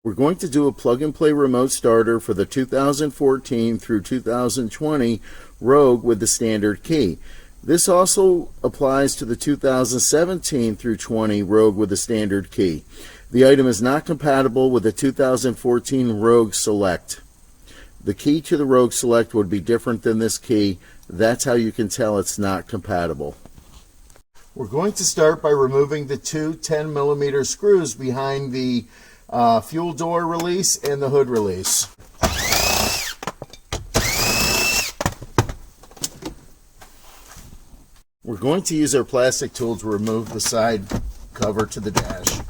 We're going to do a plug-and-play remote starter for the 2014 through 2020 Rogue with the standard key. This also applies to the 2017 through 20 Rogue with the standard key. The item is not compatible with the 2014 Rogue Select. The key to the Rogue Select would be different than this key. That's how you can tell it's not compatible. We're going to start by removing the two 10mm screws behind the fuel door release and the hood release. We're going to use our plastic tool to remove the side cover to the dash.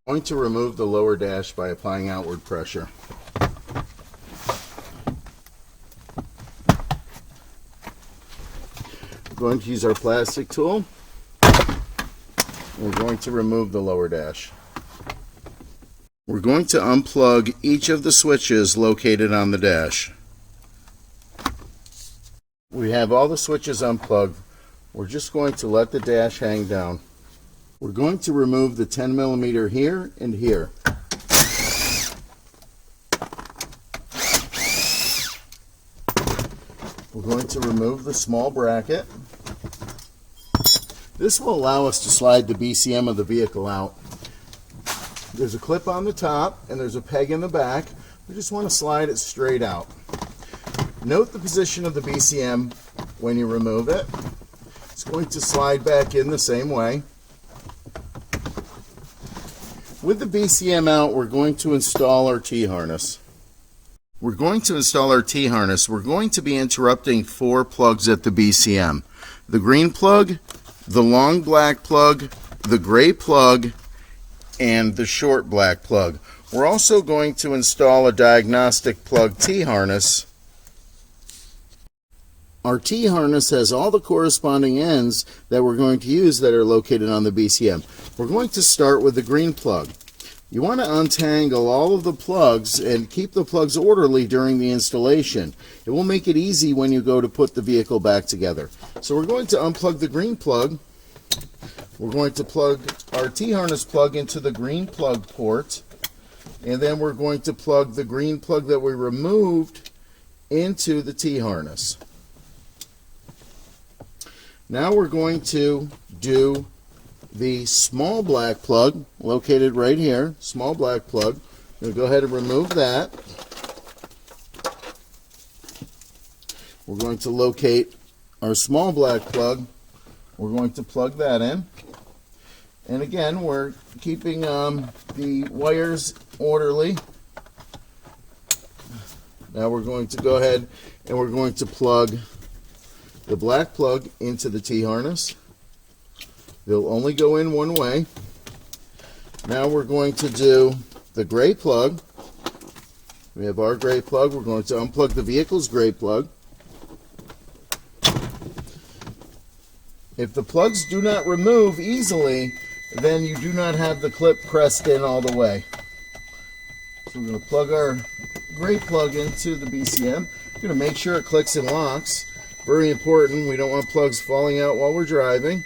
I'm going to remove the lower dash by applying outward pressure. We're going to use our plastic tool. We're going to remove the lower dash. We're going to unplug each of the switches located on the dash. We have all the switches unplugged. We're just going to let the dash hang down. We're going to remove the 10mm here and here. We're going to remove the small bracket. This will allow us to slide the BCM of the vehicle out. There's a clip on the top and there's a peg in the back. We just want to slide it straight out. Note the position of the BCM when you remove it. It's going to slide back in the same way. With the BCM out, we're going to install our T-harness. We're going to install our T-harness. We're going to be interrupting 4 plugs at the BCM. The green plug, the long black plug, the gray plug, and the short black plug. We're also going to install a diagnostic plug T-harness. Our T-harness has all the corresponding ends that we're going to use that are located on the BCM. We're going to start with the green plug. You want to untangle all of the plugs and keep the plugs orderly during the installation. It will make it easy when you go to put the vehicle back together. So we're going to unplug the green plug. We're going to plug our T-harness plug into the green plug port. And then we're going to plug the green plug that we removed into the T-harness. Now we're going to do the small black plug located right here, small black plug. We'll go ahead and remove that. We're going to locate our small black plug. We're going to plug that in. And again, we're keeping the wires orderly. Now we're going to go ahead and we're going to plug the black plug into the T-harness. They'll only go in one way. Now we're going to do the gray plug. We have our gray plug. We're going to unplug the vehicle's gray plug. If the plugs do not remove easily, then you do not have the clip pressed in all the way. So we're going to plug our gray plug into the BCM. We're going to make sure it clicks and locks. Very important. We don't want plugs falling out while we're driving.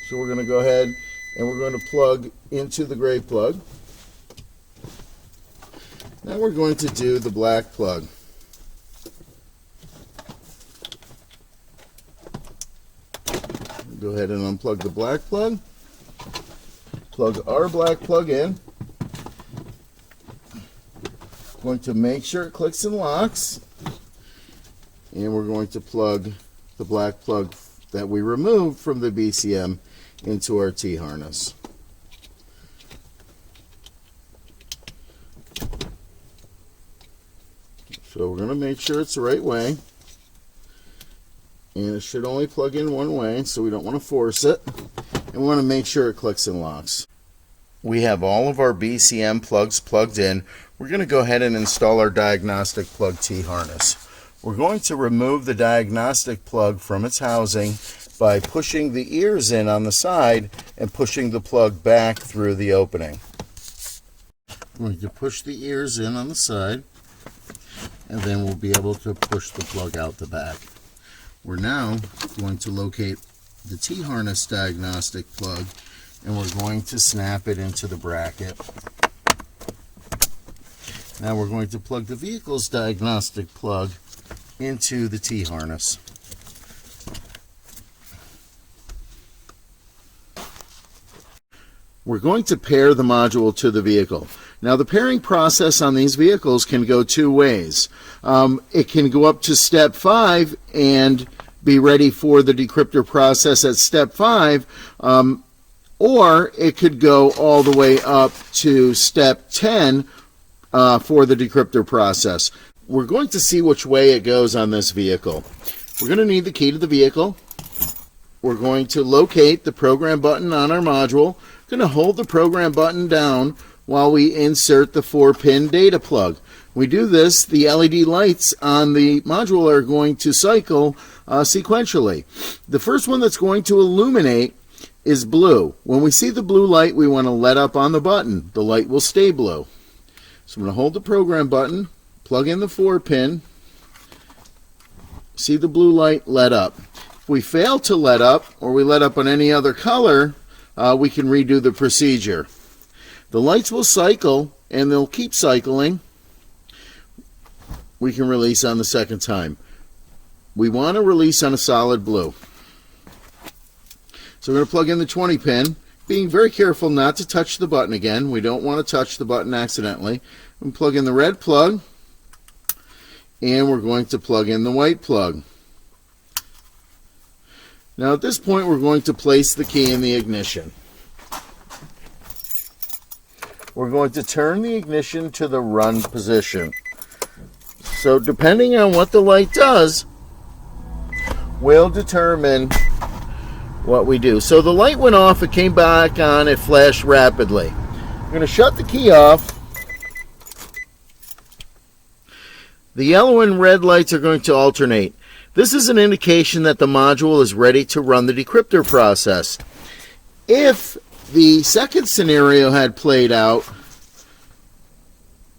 So we're going to go ahead and we're going to plug into the gray plug. Now we're going to do the black plug. Go ahead and unplug the black plug. Plug our black plug in. Going to make sure it clicks and locks. And we're going to plug the black plug that we removed from the BCM into our T-harness. So we're going to make sure it's the right way. And it should only plug in one way, so we don't want to force it. And we want to make sure it clicks and locks. We have all of our BCM plugs plugged in. We're going to go ahead and install our diagnostic plug T-harness. We're going to remove the diagnostic plug from its housing by pushing the ears in on the side and pushing the plug back through the opening. I'm going to push the ears in on the side, and then we'll be able to push the plug out the back. We're now going to locate the T-harness diagnostic plug, and we're going to snap it into the bracket. Now we're going to plug the vehicle's diagnostic plug into the T-harness. We're going to pair the module to the vehicle. Now the pairing process on these vehicles can go two ways. It can go up to step 5 and be ready for the decryptor process at step 5, or it could go all the way up to step 10 for the decryptor process. We're going to see which way it goes on this vehicle. We're going to need the key to the vehicle. We're going to locate the program button on our module. We're going to hold the program button down while we insert the 4-pin data plug. We do this, the LED lights on the module are going to cycle sequentially. The first one that's going to illuminate is blue. When we see the blue light, we want to let up on the button. The light will stay blue. So I'm going to hold the program button, plug in the 4-pin, see the blue light let up. If we fail to let up, or we let up on any other color, we can redo the procedure. The lights will cycle, and they'll keep cycling. We can release on the second time. We want to release on a solid blue. So we're going to plug in the 20 pin, being very careful not to touch the button again. We don't want to touch the button accidentally. And plug in the red plug, and we're going to plug in the white plug. Now at this point, we're going to place the key in the ignition. We're going to turn the ignition to the run position. So depending on what the light does, will determine what we do. So the light went off, it came back on, it flashed rapidly. I'm going to shut the key off. The yellow and red lights are going to alternate. This is an indication that the module is ready to run the decryptor process. If the second scenario had played out,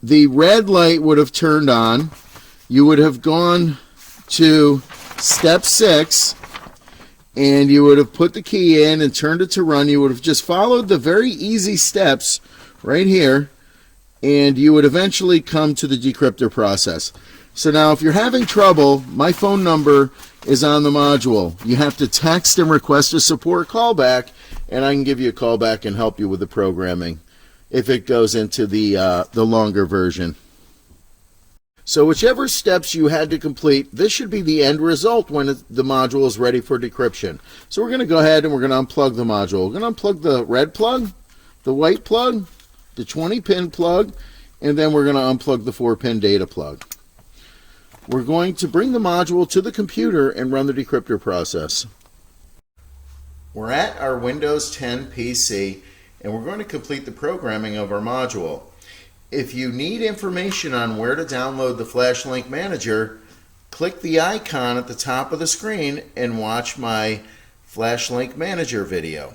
the red light would have turned on. You would have gone to step 6, and you would have put the key in and turned it to run. You would have just followed the very easy steps right here, and you would eventually come to the decryptor process. So now if you're having trouble, my phone number is on the module. You have to text and request a support callback, and I can give you a call back and help you with the programming if it goes into the longer version. So whichever steps you had to complete, this should be the end result when the module is ready for decryption. So we're going to go ahead and we're going to unplug the module. We're going to unplug the red plug, the white plug, the 20-pin plug, and then we're going to unplug the 4-pin data plug. We're going to bring the module to the computer and run the decryptor process. We're at our Windows 10 PC, and we're going to complete the programming of our module. If you need information on where to download the Flash Link Manager, click the icon at the top of the screen and watch my Flash Link Manager video.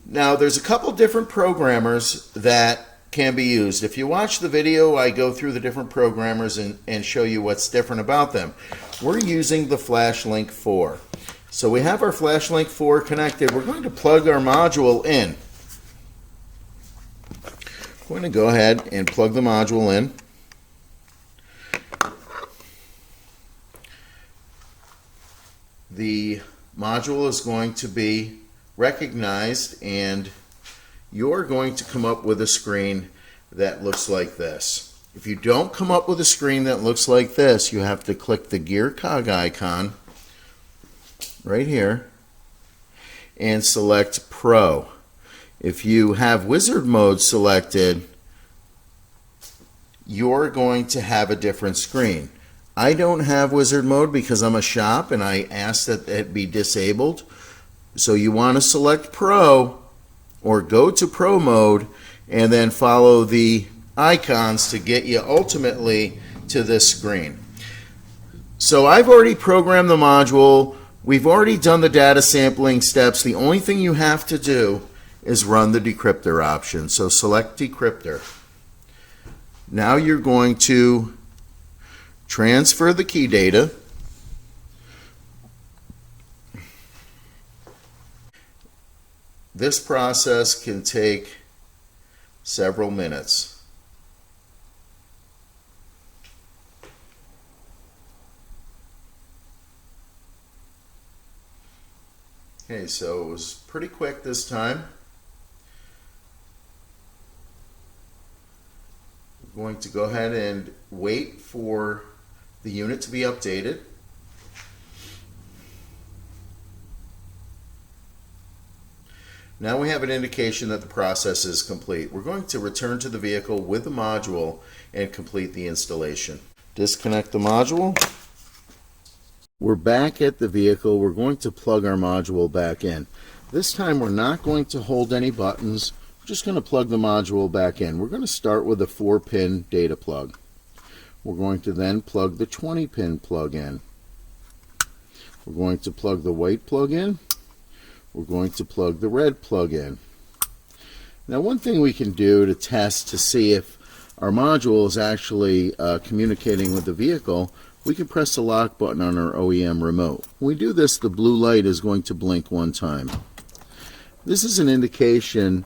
Now, there's a couple different programmers that can be used. If you watch the video, I go through the different programmers and show you what's different about them. We're using the Flash Link 4. So we have our Flash Link 4 connected. We're going to plug our module in. We're going to go ahead and plug the module in. The module is going to be recognized, and you're going to come up with a screen that looks like this. If you don't come up with a screen that looks like this, you have to click the gear cog icon right here and select Pro. If you have Wizard mode selected, you're going to have a different screen. I don't have Wizard mode because I'm a shop and I asked that it be disabled. So you want to select Pro or go to Pro mode and then follow the icons to get you ultimately to this screen. So I've already programmed the module. We've already done the data sampling steps. The only thing you have to do is run the decryptor option. So select decryptor. Now you're going to transfer the key data. This process can take several minutes. Okay, so it was pretty quick this time. We're going to go ahead and wait for the unit to be updated. Now we have an indication that the process is complete. We're going to return to the vehicle with the module and complete the installation. Disconnect the module. We're back at the vehicle. We're going to plug our module back in. This time we're not going to hold any buttons. We're just going to plug the module back in. We're going to start with a 4-pin data plug. We're going to then plug the 20-pin plug in. We're going to plug the white plug in. We're going to plug the red plug in. Now, one thing we can do to test to see if our module is actually communicating with the vehicle, we can press the lock button on our OEM remote. When we do this, the blue light is going to blink one time. This is an indication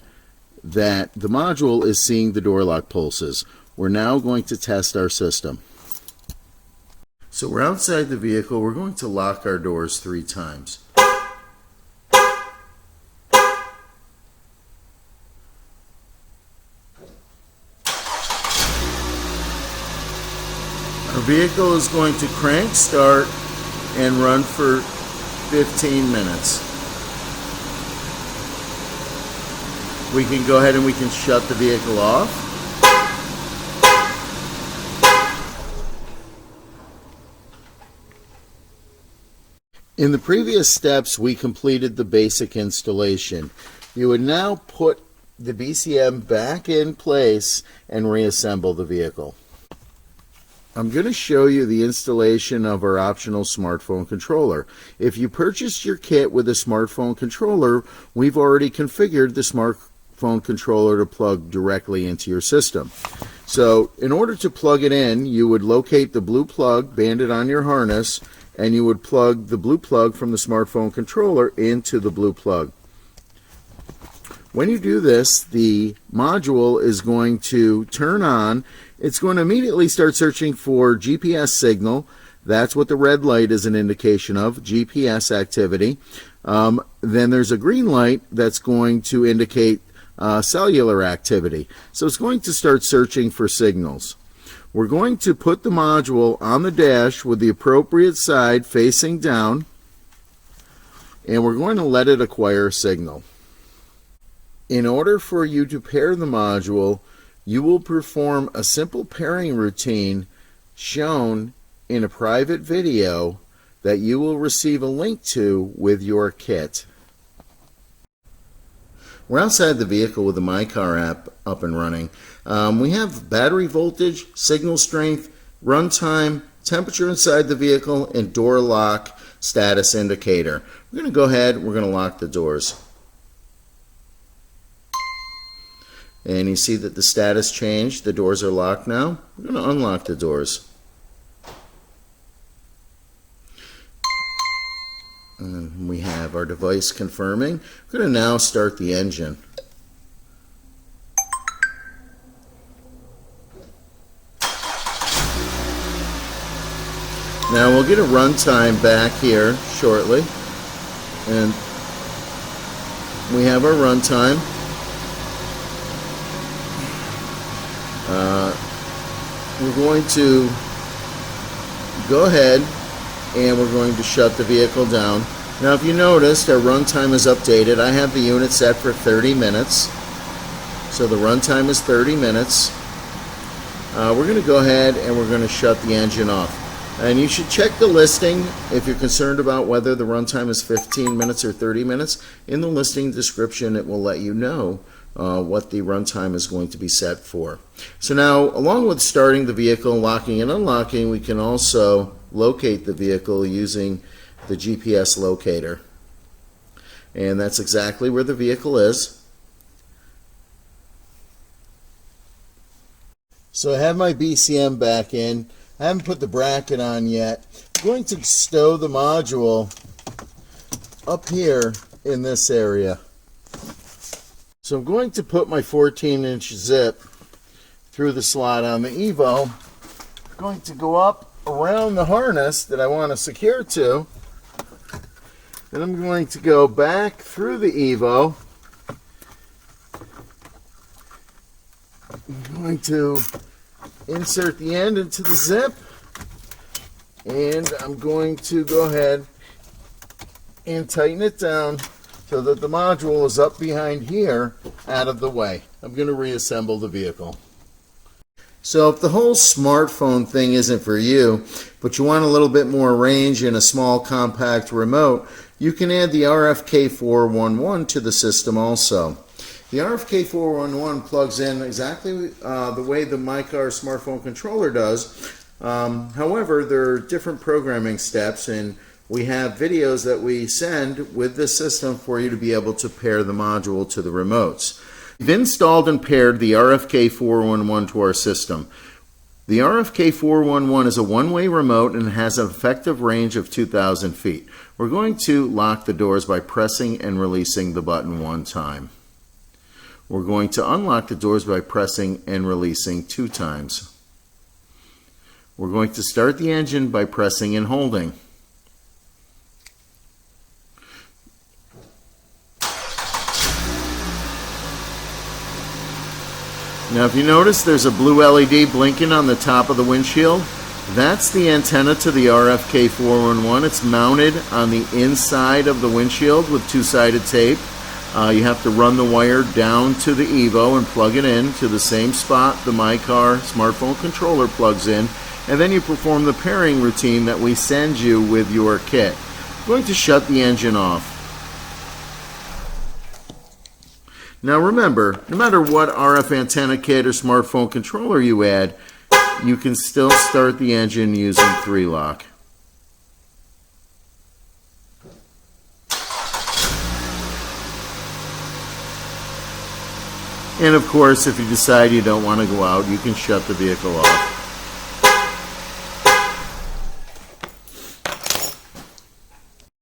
that the module is seeing the door lock pulses. We're now going to test our system. So we're outside the vehicle. We're going to lock our doors 3 times. Our vehicle is going to crank start and run for 15 minutes. We can go ahead and we can shut the vehicle off. In the previous steps, we completed the basic installation. You would now put the BCM back in place and reassemble the vehicle. I'm going to show you the installation of our optional smartphone controller. If you purchased your kit with a smartphone controller, we've already configured the smartphone controller to plug directly into your system. So in order to plug it in, you would locate the blue plug banded on your harness, and you would plug the blue plug from the smartphone controller into the blue plug. When you do this, the module is going to turn on. It's going to immediately start searching for GPS signal. That's what the red light is an indication of, GPS activity. Then there's a green light that's going to indicate cellular activity. So it's going to start searching for signals. We're going to put the module on the dash with the appropriate side facing down, and we're going to let it acquire a signal. In order for you to pair the module, you will perform a simple pairing routine shown in a private video that you will receive a link to with your kit. We're outside the vehicle with the Mycar app up and running. We have battery voltage, signal strength, runtime, temperature inside the vehicle, and door lock status indicator. We're going to go ahead, we're going to lock the doors. And you see that the status changed. The doors are locked now. We're going to unlock the doors. And we have our device confirming. We're going to now start the engine. Now we'll get a runtime back here shortly. And we have our runtime. We're going to go ahead and we're going to shut the vehicle down. Now if you noticed, our runtime is updated. I have the unit set for 30 minutes. So the runtime is 30 minutes. We're going to go ahead and we're going to shut the engine off. And you should check the listing if you're concerned about whether the runtime is 15 minutes or 30 minutes. In the listing description, it will let you know what the runtime is going to be set for. So now, along with starting the vehicle, locking and unlocking, we can also locate the vehicle using the GPS locator. And that's exactly where the vehicle is. So I have my BCM back in. I haven't put the bracket on yet. I'm going to stow the module up here in this area. So I'm going to put my 14-inch zip through the slot on the Evo. I'm going to go up around the harness that I want to secure to. Then I'm going to go back through the Evo. I'm going to insert the end into the zip. And I'm going to go ahead and tighten it down so that the module is up behind here, out of the way. I'm going to reassemble the vehicle. So if the whole smartphone thing isn't for you, but you want a little bit more range and a small compact remote, you can add the RFK411 to the system also. The RFK411 plugs in exactly the way the Mycar smartphone controller does. However, there are different programming steps, and we have videos that we send with this system for you to be able to pair the module to the remotes. We've installed and paired the RFK411 to our system. The RFK411 is a one-way remote and has an effective range of 2,000 feet. We're going to lock the doors by pressing and releasing the button one time. We're going to unlock the doors by pressing and releasing 2 times. We're going to start the engine by pressing and holding. Now if you notice there's a blue LED blinking on the top of the windshield, that's the antenna to the RFK411. It's mounted on the inside of the windshield with 2-sided tape. You have to run the wire down to the Evo and plug it in to the same spot the Mycar smartphone controller plugs in, and then you perform the pairing routine that we send you with your kit. I'm going to shut the engine off. Now remember, no matter what RF antenna kit or smartphone controller you add, you can still start the engine using 3-lock. And of course, if you decide you don't want to go out, you can shut the vehicle off.